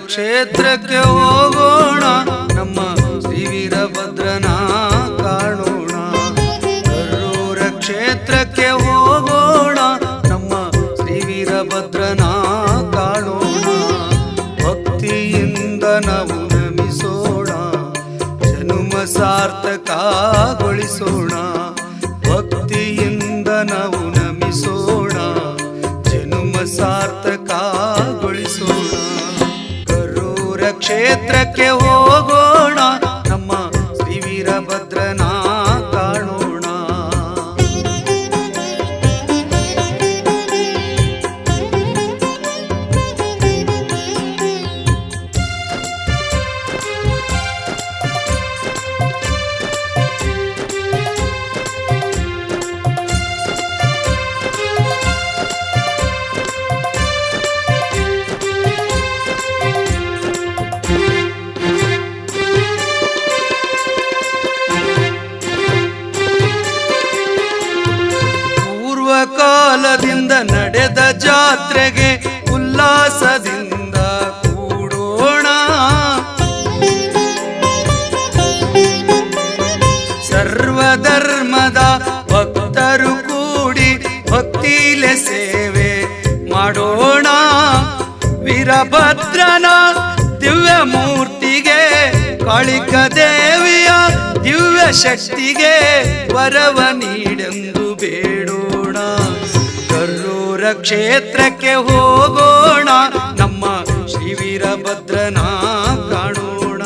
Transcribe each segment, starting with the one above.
ಕ್ಷೇತ್ರಕ್ಕೆ ಹೋಗೋಣ, ನಮ್ಮ ಶ್ರೀ ವೀರಭದ್ರನ ಕಾಣೋಣ. ಕರೂರ ಕ್ಷೇತ್ರಕ್ಕೆ ಹೋಗೋಣ, ನಮ್ಮ ಶ್ರೀ ವೀರಭದ್ರನ ಕಾಣೋಣ. ಭಕ್ತಿಯಿಂದ ನಾವು ನಮಿಸೋಣ, ಜನುಮ ಸಾರ್ಥಕಗೊಳಿಸೋಣ. ಭಕ್ತಿಯಿಂದ ನಾವು ನಮಿಸೋಣ, ಜನುಮ ಸಾರ್ಥಕಗೊಳಿಸೋಣ. ಕ್ಷೇತ್ರಕ್ಕೆ ಹೋಗೋಣ, ನಮ್ಮ ಶ್ರೀ ವೀರಭದ್ರನ ಕಾಣೋಣ. ಕಾಲದಿಂದ ನಡೆದ ಜಾತ್ರೆಗೆ ಉಲ್ಲಾಸದಿಂದ ಕೂಡೋಣ. ಸರ್ವಧರ್ಮದ ಭಕ್ತರು ಕೂಡಿ ಭಕ್ತಿಲೆ ಸೇವೆ ಮಾಡೋಣ. ವೀರಭದ್ರನ ದಿವ್ಯ ಮೂರ್ತಿಗೆ, ಕಾಳಿಕ ದೇವಿಯ ದಿವ್ಯ ಶಕ್ತಿಗೆ ವರವ ನೀಡೆಂದು ಬೇಡೋಣ. ಕರೂರ ಕ್ಷೇತ್ರಕ್ಕೆ ಹೋಗೋಣ, ನಮ್ಮ ಶ್ರೀ ವೀರಭದ್ರನ ಕಾಣೋಣ.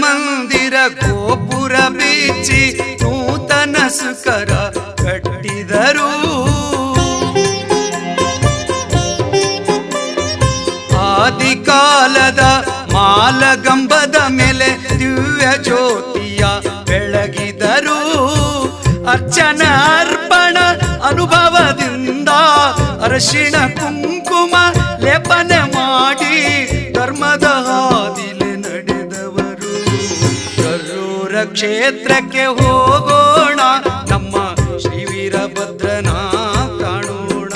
ಮಂದಿರ ಗೋಪುರ ಬೀಚಿ ನೂತನ ಸುಕರ ಕಟ್ಟಿದರು. ಆದಿಕಾಲದ ಮಾಲಗಂಬದ ಮೇಲೆ ದಿವ್ಯ ಜ್ಯೋತಿಯ ಬೆಳಗಿದರು. ಅರ್ಚನ ಅರ್ಪಣ ಅನುಭವದಿಂದ ಅರಶಿಣ ಕುಂಕುಮ ಲೇಪನೆ ಮಾಡಿ ಧರ್ಮದ ಹಾದಿಲೆ ನಡೆದವರು. ಕರೂರ ಕ್ಷೇತ್ರಕ್ಕೆ ಹೋಗೋಣ, ನಮ್ಮ ಶ್ರೀ ವೀರಭದ್ರನ ಕಾಣೋಣ.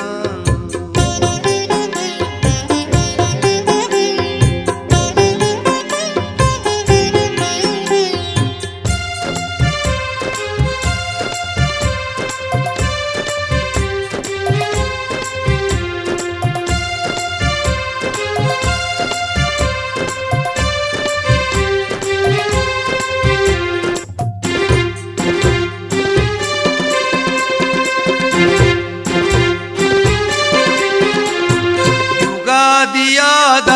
ಯುಗಾದಿಯಾದ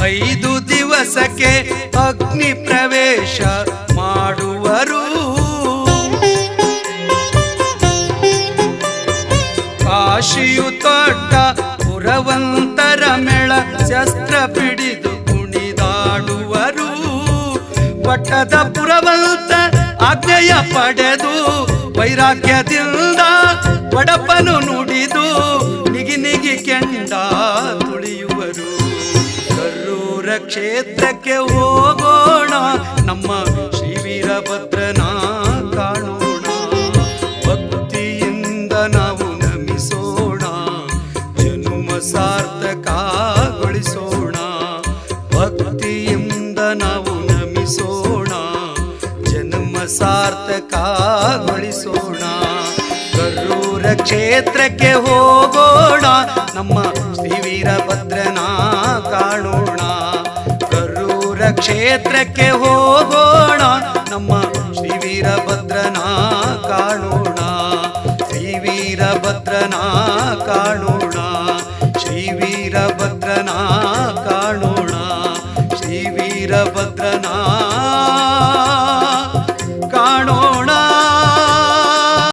5 ದಿವಸಕ್ಕೆ ಅಗ್ನಿ ಪ್ರವೇಶ ಮಾಡುವರು. ಕಾಶಿಯು ತೊಟ್ಟ ಪುರವಂತರ ಮೇಳ ಶಸ್ತ್ರ ಪಿಡಿದು ಕುಣಿದಾಡುವರು. ಪಟ್ಟದ ಪುರವಂತ ಆಜ್ಞೆಯ ಪಡೆದು ವೈರಾಗ್ಯದಿಂದ ಒಡಪನು ನುಡಿದು ನಿಗಿ ನಿಗಿ ಕೆಂಡ ತುಳಿಯುವರು. ಕರೂರ ಕ್ಷೇತ್ರಕ್ಕೆ ಹೋಗೋಣ, ನಮ್ಮ ಶ್ರೀ ವೀರಭದ್ರನ ಕಾಣೋಣ. ಭಕ್ತಿಯಿಂದ ನಾವು ನಮಿಸೋಣ, ಸಾರ್ಥಕಗೊಳಿಸೋಣ. ಭಕ್ತಿಯಿಂದ ನಾವು ನಮಿಸೋಣ, ಜನ್ಮ ಸಾರ್ಥಕಗೊಳಿಸೋಣ. ಕರೂರ ಕ್ಷೇತ್ರಕ್ಕೆ ಹೋಗೋಣ, ನಮ್ಮ ಶ್ರೀ ವೀರಭದ್ರನ ಕಾಣೋಣ. ಕರೂರ ಕ್ಷೇತ್ರಕ್ಕೆ ಹೋಗೋಣ, ನಮ್ಮ ಶ್ರೀ ವೀರಭದ್ರನ ಕಾಣೋಣ. ಶ್ರೀ ವೀರಭದ್ರನ ಕಾಣೋಣ, ಶ್ರೀ ವೀರಭದ್ರನ